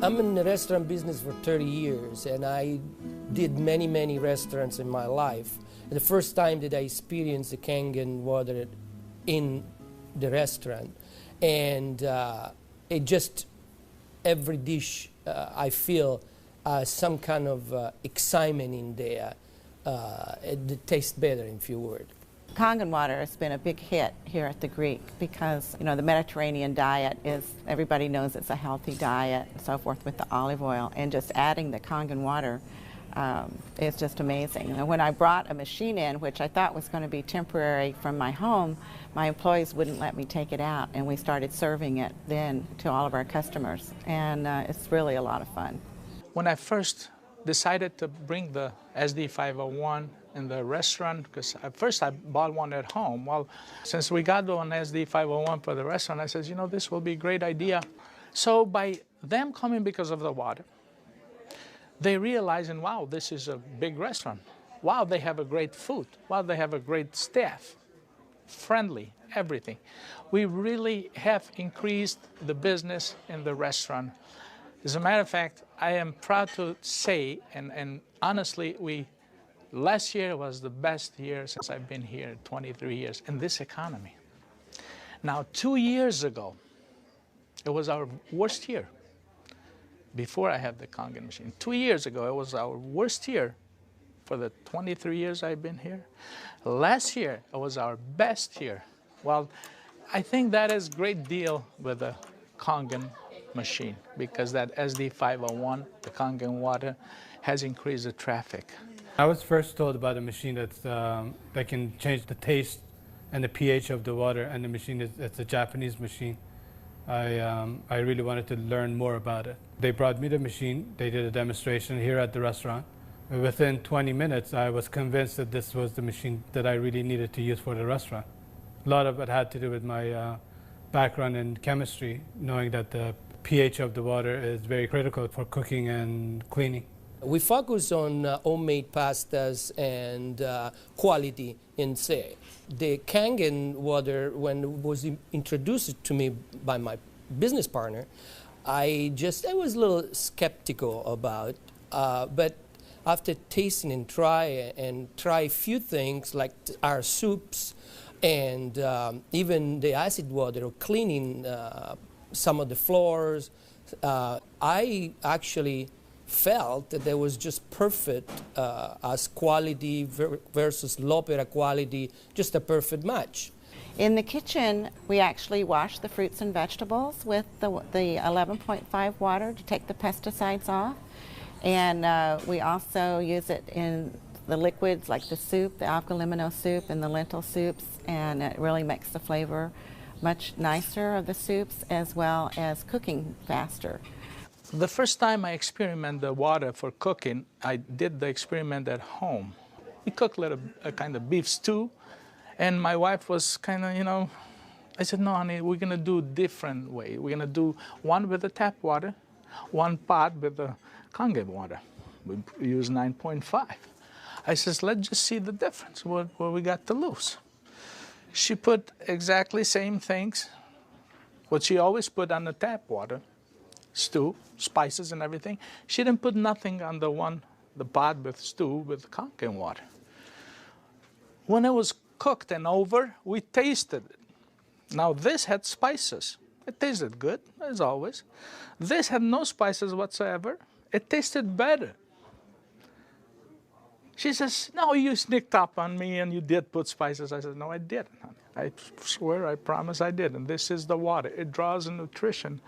I'm in the restaurant business for 30 years, and I did many restaurants in my life. And the first time that I experienced the Kangen water in the restaurant, and it just, every dish I feel some kind of excitement in there. It tastes better, in few words. Kangen water has been a big hit here at the Greek because, you know, the Mediterranean diet is, everybody knows it's a healthy diet and so forth with the olive oil, and just adding the Kangen water is just amazing. And when I brought a machine in, which I thought was going to be temporary from my home, my employees wouldn't let me take it out, and we started serving it then to all of our customers, and it's really a lot of fun. When I first decided to bring the SD501 in the restaurant, because at first I bought one at home. Well, since we got one SD501 for the restaurant, I said, you know, this will be a great idea. So by them coming because of the water, they realizing, wow, this is a big restaurant. Wow, they have a great food. Wow, they have a great staff, friendly, everything. We really have increased the business in the restaurant. As a matter of fact, I am proud to say, and honestly, last year was the best year since I've been here, 23 years, in this economy. Now, 2 years ago, it was our worst year, before I had the Kangen machine. 2 years ago, it was our worst year for the 23 years I've been here. Last year, it was our best year. Well, I think that is a great deal with the Kangen machine, because that SD501, the Kangen water, has increased the traffic. I was first told about a machine that can change the taste and the pH of the water, and the machine it's a Japanese machine. I really wanted to learn more about it. They brought me the machine, they did a demonstration here at the restaurant. Within 20 minutes, I was convinced that this was the machine that I really needed to use for the restaurant. A lot of it had to do with my background in chemistry, knowing that the pH of the water is very critical for cooking and cleaning. We focus on homemade pastas and quality in say. The Kangen water, when it was introduced to me by my business partner, I was a little skeptical about, but after tasting and try a few things like our soups and even the acid water or cleaning some of the floors, I actually felt that there was just perfect as quality versus L'Opera quality, just a perfect match. In the kitchen, we actually wash the fruits and vegetables with the 11.5 water to take the pesticides off. And we also use it in the liquids like the soup, the alkalimino soup and the lentil soups, and it really makes the flavor much nicer of the soups, as well as cooking faster. The first time I experimented the water for cooking, I did the experiment at home. We cooked a kind of beef stew, and my wife was kind of, you know, I said, no, honey, we're going to do a different way. We're going to do one with the tap water, one pot with the Kangen water. We use 9.5. I says, let's just see the difference, what we got to lose. She put exactly same things, what she always put on the tap water, stew, spices and everything. She didn't put nothing on the pot with stew with Kangen water. When it was cooked and over, we tasted it. Now this had spices. It tasted good, as always. This had no spices whatsoever. It tasted better. She says, no, you sneaked up on me and you did put spices. I said, no, I didn't. I swear, I promise I did. And this is the water. It draws the nutrition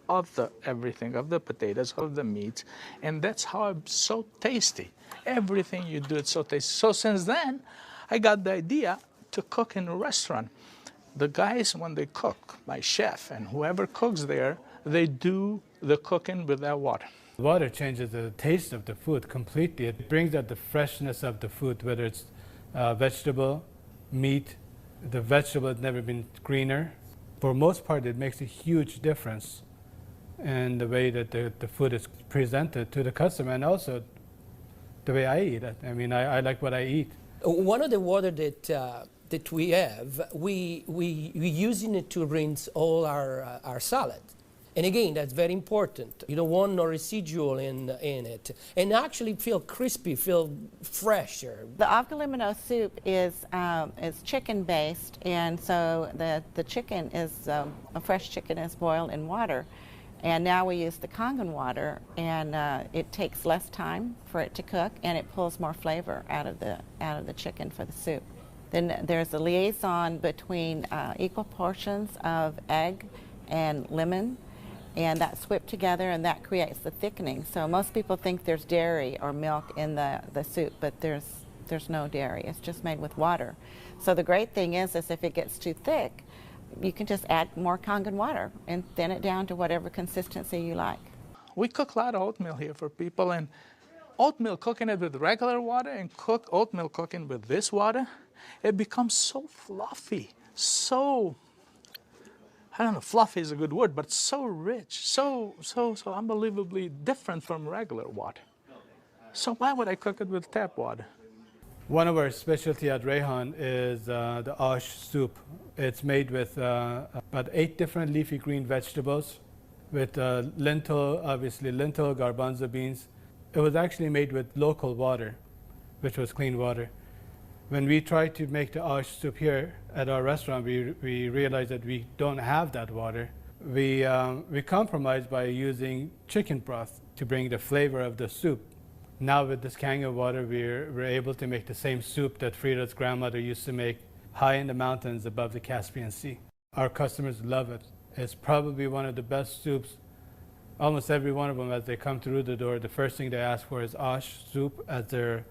of the everything, of the potatoes, of the meats. And that's how it's so tasty. Everything you do, it's so tasty. So since then, I got the idea to cook in a restaurant. The guys, when they cook, my chef and whoever cooks there, they do the cooking with that water. Water changes the taste of the food completely. It brings out the freshness of the food, whether it's vegetable, meat. The vegetable has never been greener. For most part, it makes a huge difference in the way that the food is presented to the customer, and also the way I eat it. I mean, I like what I eat. One of the water that we have, we using it to rinse all our salad. And again, that's very important. You don't want no residual in it. And actually feel crispy, feel fresher. The avgalimino soup is chicken-based, and so the chicken is, a fresh chicken is boiled in water. And now we use the Kangen water, and it takes less time for it to cook, and it pulls more flavor out of the chicken for the soup. Then there's a liaison between equal portions of egg and lemon, and that's whipped together, and that creates the thickening. So most people think there's dairy or milk in the soup, but there's no dairy. It's just made with water. So the great thing is if it gets too thick, you can just add more Kangen water and thin it down to whatever consistency you like. We cook a lot of oatmeal here for people, and oatmeal, cooking it with regular water and oatmeal cooking with this water, it becomes so fluffy, so, I don't know, fluffy is a good word, but so rich, so unbelievably different from regular water. So why would I cook it with tap water? One of our specialty at Rayhan is the ash soup. It's made with about 8 different leafy green vegetables, with lentil, obviously lentil, garbanzo beans. It was actually made with local water, which was clean water. When we tried to make the ash soup here at our restaurant, we realized that we don't have that water. We compromised by using chicken broth to bring the flavor of the soup. Now with this Kangen water, we're able to make the same soup that Frida's grandmother used to make high in the mountains above the Caspian Sea. Our customers love it. It's probably one of the best soups. Almost every one of them, as they come through the door, the first thing they ask for is ash soup as their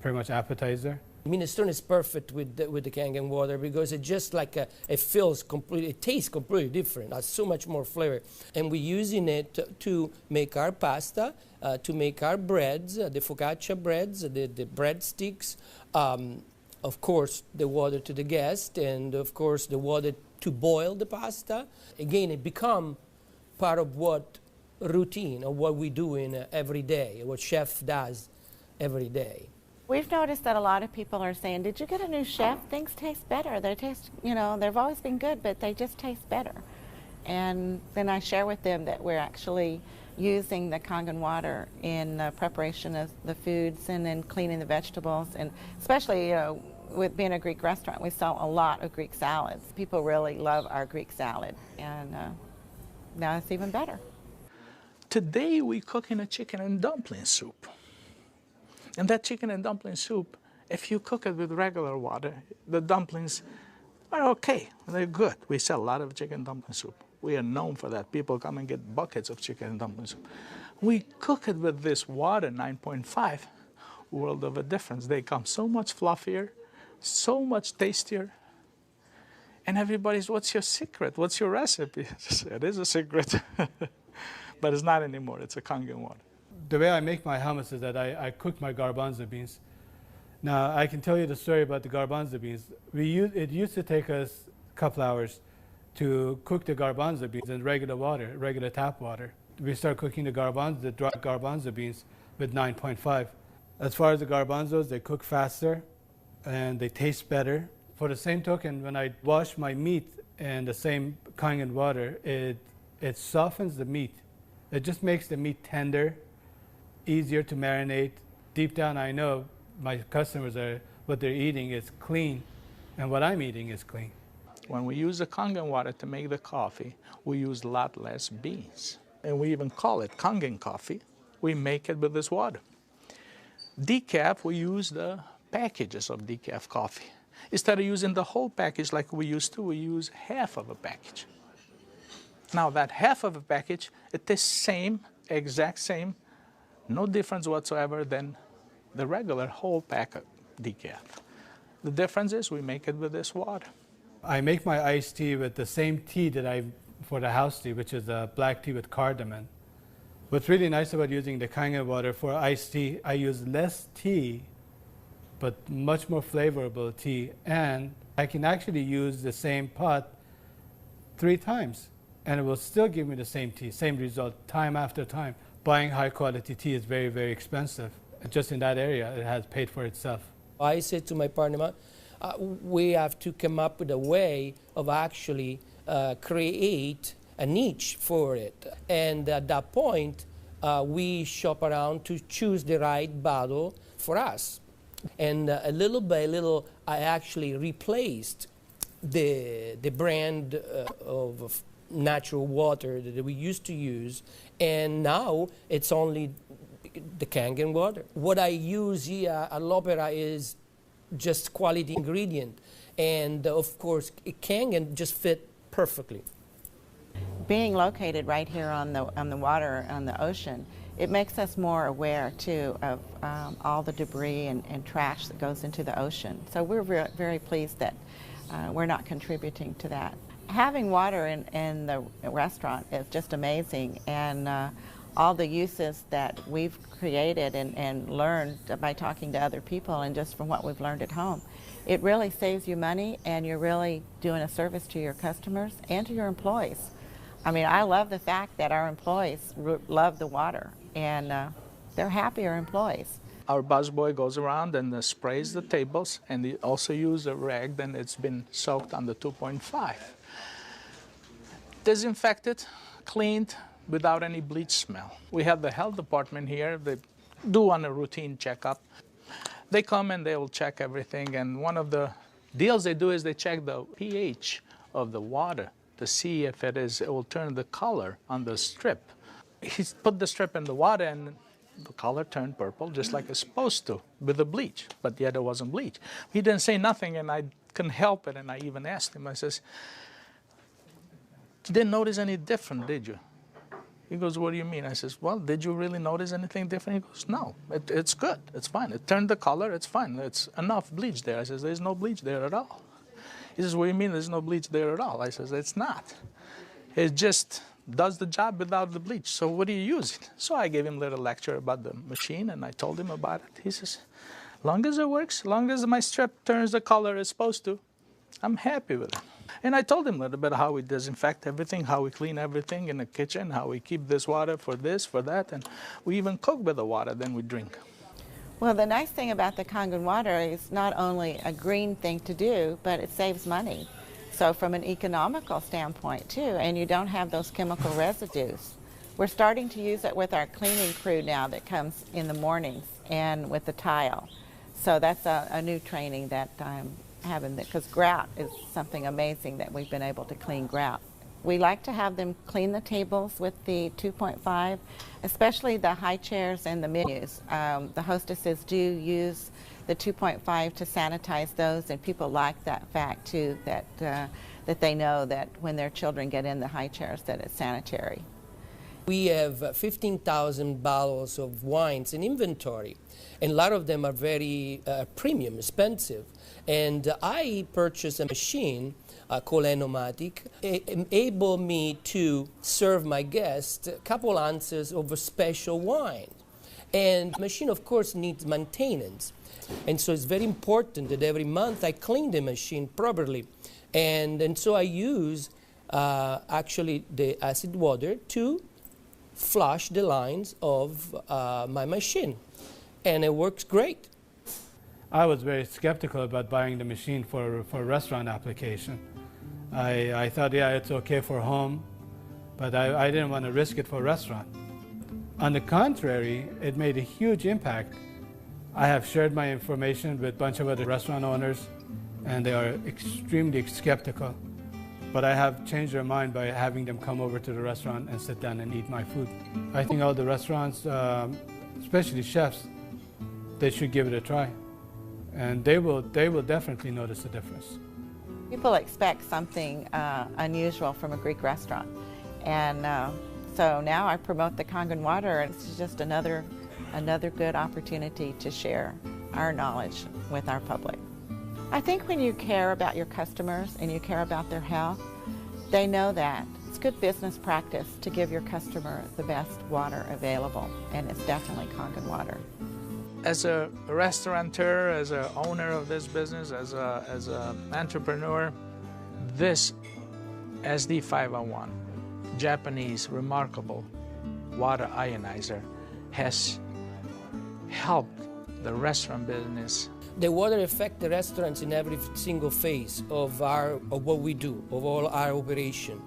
pretty much appetizer. Minestrone is perfect with the Kangen water because it just like it feels completely, it tastes completely different. Has so much more flavor, and we're using it to make our pasta, to make our breads, the focaccia breads, the breadsticks. Of course, the water to the guest, and of course the water to boil the pasta. Again, it become part of what routine of what we do in every day, what chef does every day. We've noticed that a lot of people are saying, did you get a new chef? Things taste better. They taste, you know, they've always been good, but they just taste better. And then I share with them that we're actually using the Kangen water in preparation of the foods and in cleaning the vegetables. And especially, you know, with being a Greek restaurant, we sell a lot of Greek salads. People really love our Greek salad, and now it's even better. Today we're cooking a chicken and dumpling soup. And that chicken and dumpling soup, if you cook it with regular water, the dumplings are okay. They're good. We sell a lot of chicken dumpling soup. We are known for that. People come and get buckets of chicken and dumpling soup. We cook it with this water, 9.5, world of a difference. They come so much fluffier, so much tastier. And everybody's, what's your secret? What's your recipe? It is a secret, but it's not anymore. It's a Kangen water. The way I make my hummus is that I cook my garbanzo beans. Now, I can tell you the story about the garbanzo beans. It used to take us a couple hours to cook the garbanzo beans in regular water, regular tap water. We start cooking the dry garbanzo beans with 9.5. As far as the garbanzos, they cook faster and they taste better. For the same token, when I wash my meat in the same Kangen water, it softens the meat. It just makes the meat tender, easier to marinate. Deep down, I know my customers what they're eating is clean, and what I'm eating is clean. When we use the Kangen water to make the coffee, we use a lot less beans. And we even call it Kangen coffee. We make it with this water. Decaf, we use the packages of decaf coffee. Instead of using the whole package like we used to, we use half of a package. Now that half of a package, it tastes same, exact same, no difference whatsoever than the regular whole pack of decaf. The difference is we make it with this water. I make my iced tea with the same tea that for the house tea, which is a black tea with cardamom. What's really nice about using the Kangen water for iced tea, I use less tea, but much more flavorful tea, and I can actually use the same pot 3 times, and it will still give me the same tea, same result, time after time. Buying high quality tea is very, very expensive. Just in that area, it has paid for itself. I said to my partner, we have to come up with a way of actually create a niche for it. And at that point, we shop around to choose the right bottle for us. And little by little, I actually replaced the brand of natural water that we used to use, and now it's only the Kangen water. What I use here at L'Opera is just quality ingredient, and of course, Kangen just fit perfectly. Being located right here on the water, on the ocean, it makes us more aware too of all the debris and trash that goes into the ocean. So we're very pleased that we're not contributing to that. Having water in the restaurant is just amazing, and all the uses that we've created and learned by talking to other people and just from what we've learned at home, it really saves you money, and you're really doing a service to your customers and to your employees. I mean, I love the fact that our employees love the water, and they're happier employees. Our busboy goes around and sprays the tables, and he also uses a rag, then it's been soaked on the 2.5. Disinfected, cleaned, without any bleach smell. We have the health department here. They do on a routine checkup. They come and they will check everything, and one of the deals they do is they check the pH of the water to see if it will turn the color on the strip. He put the strip in the water, and the color turned purple, just like it's supposed to, with the bleach, but yet it wasn't bleach. He didn't say nothing, and I couldn't help it, and I even asked him, I says, "You didn't notice any different, did you?" He goes, "What do you mean?" I says, "Well, did you really notice anything different?" He goes, "No, it's good, it's fine. It turned the color, it's fine. It's enough bleach there." I says, "There's no bleach there at all." He says, "What do you mean there's no bleach there at all?" I says, "It's not. It just does the job without the bleach. So what do you use it?" So I gave him a little lecture about the machine, and I told him about it. He says, "Long as it works, long as my strip turns the color it's supposed to, I'm happy with it." And I told him a little bit how we disinfect everything, how we clean everything in the kitchen, how we keep this water for this, for that, and we even cook with the water, then we drink. Well, the nice thing about the Kangen water is not only a green thing to do, but it saves money. So from an economical standpoint too, and you don't have those chemical residues. We're starting to use it with our cleaning crew now that comes in the mornings and with the tile. So that's a new training that I'm having, because grout is something amazing that we've been able to clean grout. We like to have them clean the tables with the 2.5, especially the high chairs and the menus. The hostesses do use the 2.5 to sanitize those, and people like that fact too, that they know that when their children get in the high chairs that it's sanitary. We have 15,000 bottles of wines in inventory, and a lot of them are very premium, expensive. And I purchased a machine called Enomatic, enable me to serve my guests a couple ounces of a special wine. And the machine, of course, needs maintenance. And so it's very important that every month I clean the machine properly. And so I use actually the acid water to flush the lines of my machine. And it works great. I was very skeptical about buying the machine for a restaurant application. I thought, yeah, it's okay for home, but I didn't want to risk it for a restaurant. On the contrary, it made a huge impact. I have shared my information with a bunch of other restaurant owners, and they are extremely skeptical. But I have changed their mind by having them come over to the restaurant and sit down and eat my food. I think all the restaurants, especially chefs, they should give it a try. And they will definitely notice the difference. People expect something unusual from a Greek restaurant. And so now I promote the Kangen water, and it's just another good opportunity to share our knowledge with our public. I think when you care about your customers and you care about their health, they know that. It's good business practice to give your customer the best water available, and it's definitely Kangen water. As a restaurateur, as an owner of this business, as an entrepreneur, this SD501, Japanese remarkable water ionizer, has helped the restaurant business The water affects the restaurants in every single phase of what we do, of all our operation,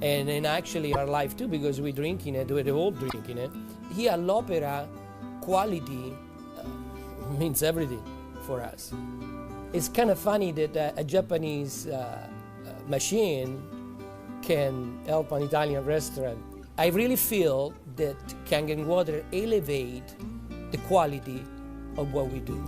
and actually our life too, because we're drinking it, we're all drinking it. Here at L'Opera, quality means everything for us. It's kind of funny that a Japanese machine can help an Italian restaurant. I really feel that Kangen water elevate the quality of what we do.